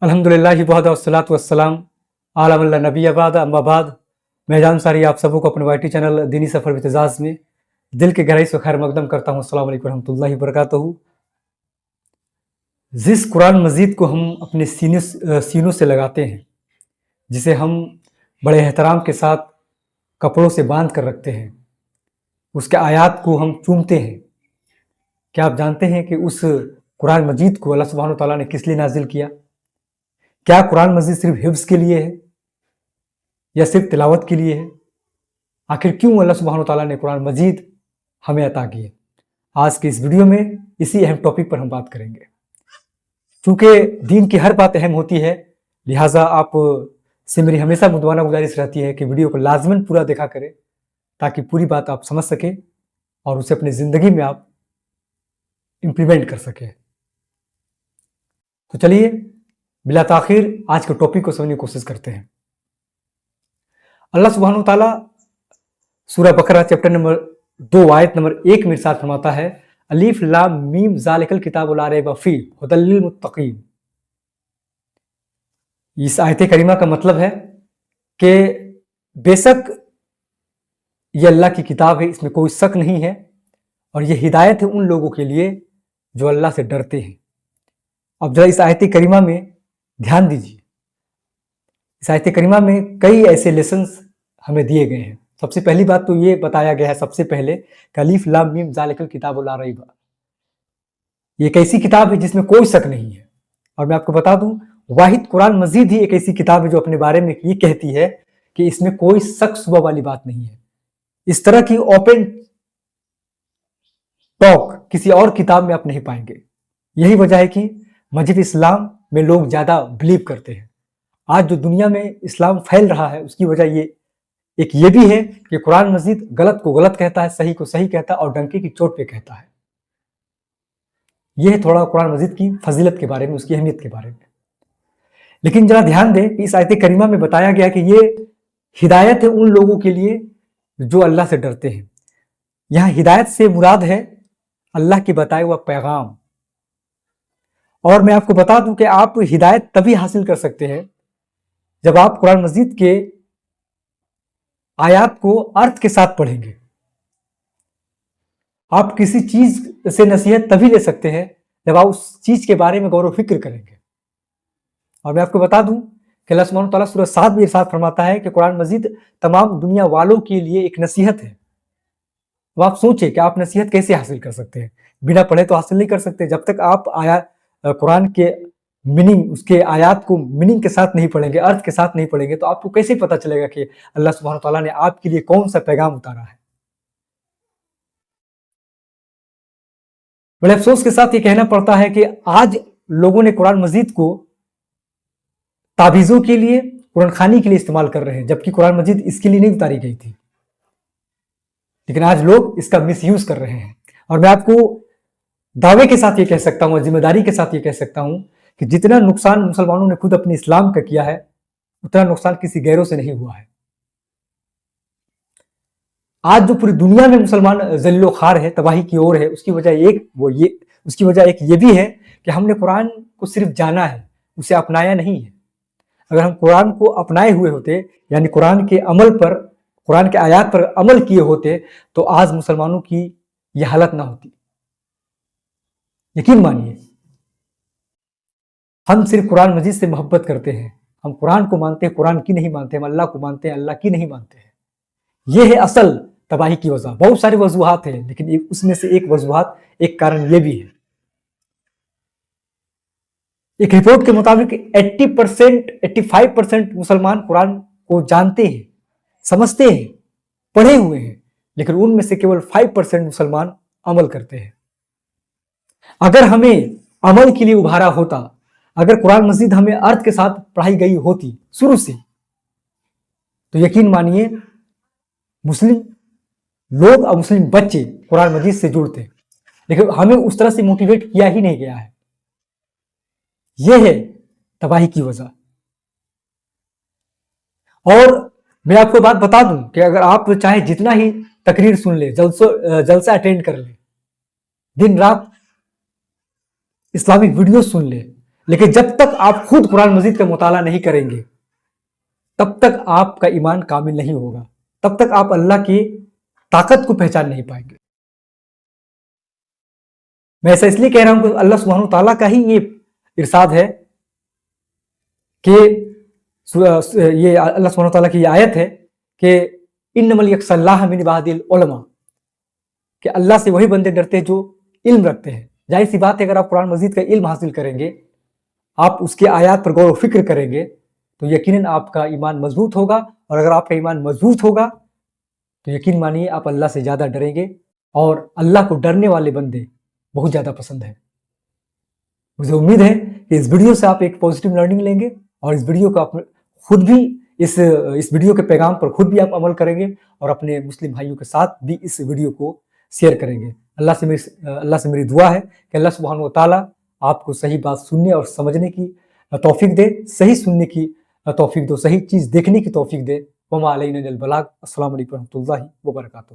अल्हम्दुलिल्लाहि वहदा वस्सलातु वस्सलाम अला मन ला नबी बाद अम्मा बाद। मैं जान सारी आप सबों को अपने वाईटी चैनल दीनी सफ़र विद एजाज़ में दिल के गहराई से खैर मकदम करता हूँ। अस्सलाम वालेकुम रहमतुल्लाहि व बरकातहू। जिस कुरान मजीद को हम अपने सीनों से लगाते हैं, जिसे हम बड़े एहतराम के साथ कपड़ों से बांध कर रखते हैं, उसके आयात को हम चूमते हैं, क्या आप जानते हैं कि उस कुरान मजीद को अल्लाह सुब्हानहू तआला ने किस लिए नाजिल किया? क्या कुरान मजीद सिर्फ हिफ्ज़ के लिए है या सिर्फ तिलावत के लिए है? आखिर क्यों अल्लाह सुब्हानहू तआला ने कुरान मजीद हमें अता की है? आज के इस वीडियो में इसी अहम टॉपिक पर हम बात करेंगे। चूँकि दीन की हर बात अहम होती है, लिहाजा आप से मेरी हमेशा मुद्वाना गुजारिश रहती है कि वीडियो को लाजमन पूरा देखा करें, ताकि पूरी बात आप समझ सकें और उसे अपनी ज़िंदगी में आप इम्प्लीमेंट कर सकें। तो चलिए बिला ताखिर आज के टॉपिक को समझने की कोशिश करते हैं। अल्लाह सुब्हानहू तआला सूरह बकरा चैप्टर नंबर 2 आयत नंबर 1 में इरशाद फरमाता है, अलीफ लाम मीम ज़ालिकल किताबु ला रैब फ़ीह हुदल लिल मुत्तक़ीन। इस आयत करीमा का मतलब है कि बेशक ये अल्लाह की किताब है, इसमें कोई शक नहीं है, और ये हिदायत है उन लोगों के लिए जो अल्लाह से डरते हैं। अब जरा इस आयत करीमा में ध्यान दीजिए। इस आयत करीमा में कई ऐसे लेसन्स हमें दिए गए हैं। सबसे पहली बात तो ये बताया गया है सबसे पहले कि अलीफ लाम मीम ज़ालिकल किताबु ला रैब, ये एक ऐसी किताब है जिसमें कोई शक नहीं है। और मैं आपको बता दूं, वाहिद कुरान मजीद ही एक ऐसी किताब है जो अपने बारे में ये कहती है कि इसमें कोई शक शुबा वाली बात नहीं है। इस तरह की ओपन टॉक किसी और किताब में आप नहीं पाएंगे। यही वजह है कि मस्जिद इस्लाम में लोग ज़्यादा बिलीव करते हैं। आज जो दुनिया में इस्लाम फैल रहा है उसकी वजह ये भी है कि कुरान मजीद गलत को गलत कहता है, सही को सही कहता है और डंके की चोट पे कहता है। यह है थोड़ा कुरान मजीद की फजीलत के बारे में, उसकी अहमियत के बारे में। लेकिन जरा ध्यान दें कि इस आयत करीमा में बताया गया कि ये हिदायत है उन लोगों के लिए जो अल्लाह से डरते हैं। यहाँ हिदायत से मुराद है अल्लाह के बताए हुआ पैगाम। और मैं आपको बता दूं कि आप हिदायत तभी हासिल कर सकते हैं जब आप कुरान मजीद के आयात को अर्थ के साथ पढ़ेंगे। आप किसी चीज से नसीहत तभी ले सकते हैं जब आप उस चीज के बारे में गौर व फिक्र करेंगे। और मैं आपको बता दूं कि अल्लाह सुब्हानहू तआला सूरह 7 में इरशाद फरमाता है कि कुरान मजीद तमाम दुनिया वालों के लिए एक नसीहत है। अब आप सोचें कि आप नसीहत कैसे हासिल कर सकते हैं? बिना पढ़े तो हासिल नहीं कर सकते। जब तक आप कुरान के मीनिंग, उसके आयात को मीनिंग के साथ नहीं पढ़ेंगे, अर्थ के साथ नहीं पढ़ेंगे, तो आपको कैसे पता चलेगा कि अल्लाह सुब्हानहू तआला ने आपके लिए कौन सा पैगाम उतारा है? बड़े अफसोस के साथ ये कहना पड़ता है कि आज लोगों ने कुरान मजीद को ताबीज़ों के लिए, कुरान खानी के लिए इस्तेमाल कर रहे हैं, जबकि कुरान मजीद इसके लिए नहीं उतारी गई थी। लेकिन आज लोग इसका मिसयूज कर रहे हैं। और मैं आपको दावे के साथ ये कह सकता हूँ, जिम्मेदारी के साथ ये कह सकता हूँ कि जितना नुकसान मुसलमानों ने खुद अपने इस्लाम का किया है, उतना नुकसान किसी गैरों से नहीं हुआ है। आज जो पूरी दुनिया में मुसलमान ज़लीलो ख़ार है, तबाही की ओर है, उसकी वजह एक ये भी है कि हमने कुरान को सिर्फ जाना है, उसे अपनाया नहीं है। अगर हम कुरान को अपनाए हुए होते, यानी कुरान के आयात पर अमल किए होते, तो आज मुसलमानों की यह हालत ना होती। यकीन मानिए, हम सिर्फ कुरान मजीद से मोहब्बत करते हैं, हम कुरान को मानते हैं, कुरान की नहीं मानते, हम अल्लाह को मानते हैं, अल्लाह की नहीं मानते हैं। यह है असल तबाही की वजह। बहुत सारी वजूहात हैं, लेकिन उसमें से एक कारण यह भी है। एक रिपोर्ट के मुताबिक 85% मुसलमान कुरान को जानते हैं, समझते हैं, पढ़े हुए हैं, लेकिन उनमें से केवल 5% मुसलमान अमल करते हैं। अगर हमें अमल के लिए उभारा होता, अगर कुरान मजीद हमें अर्थ के साथ पढ़ाई गई होती शुरू से, तो यकीन मानिए मुस्लिम लोग और मुस्लिम बच्चे कुरान मजीद से जुड़ते। लेकिन हमें उस तरह से मोटिवेट किया ही नहीं गया है। यह है तबाही की वजह। और मैं आपको बात बता दूं कि अगर आप चाहे जितना ही तकरीर सुन ले, जलसा अटेंड कर ले, दिन रात इस्लामिक वीडियो सुन ले, لیکن جب تک آپ خود قرآن مجید کا مطالعہ نہیں کریں گے تب تک آپ کا ایمان کامل نہیں ہوگا، تب تک آپ اللہ کی طاقت کو پہچان نہیں پائیں گے۔ میں ایسا اس لیے کہہ رہا ہوں کہ اللہ سبحانہ تعالیٰ کا ہی یہ ارشاد ہے کہ یہ اللہ سبحانہ تعالیٰ کی یہ آیت ہے کہ انما یخشی اللہ من عبادہ العلماء، کہ اللہ سے وہی بندے ڈرتے ہیں جو علم رکھتے ہیں۔ ظاہر سی بات ہے اگر آپ قرآن مجید کا علم حاصل کریں گے، آپ اس کے آیات پر غور و فکر کریں گے تو یقیناً آپ کا ایمان مضبوط ہوگا، اور اگر آپ کا ایمان مضبوط ہوگا تو یقین مانیے آپ اللہ سے زیادہ ڈریں گے، اور اللہ کو ڈرنے والے بندے بہت زیادہ پسند ہیں۔ مجھے امید ہے کہ اس ویڈیو سے آپ ایک پازیٹیو لرننگ لیں گے، اور اس ویڈیو کو آپ خود بھی اس ویڈیو کے پیغام پر خود بھی آپ عمل کریں گے، اور اپنے مسلم بھائیوں کے ساتھ بھی اس ویڈیو کو شیئر کریں گے۔ اللہ سے میری دعا ہے کہ اللہ سبحانہ و تعالیٰ آپ کو صحیح بات سننے اور سمجھنے کی توفیق دے، صحیح سننے کی توفیق دے، صحیح چیز دیکھنے کی توفیق دے۔ وما علینا الا البلاغ۔ السلام علیکم ورحمۃ اللہ وبرکاتہ۔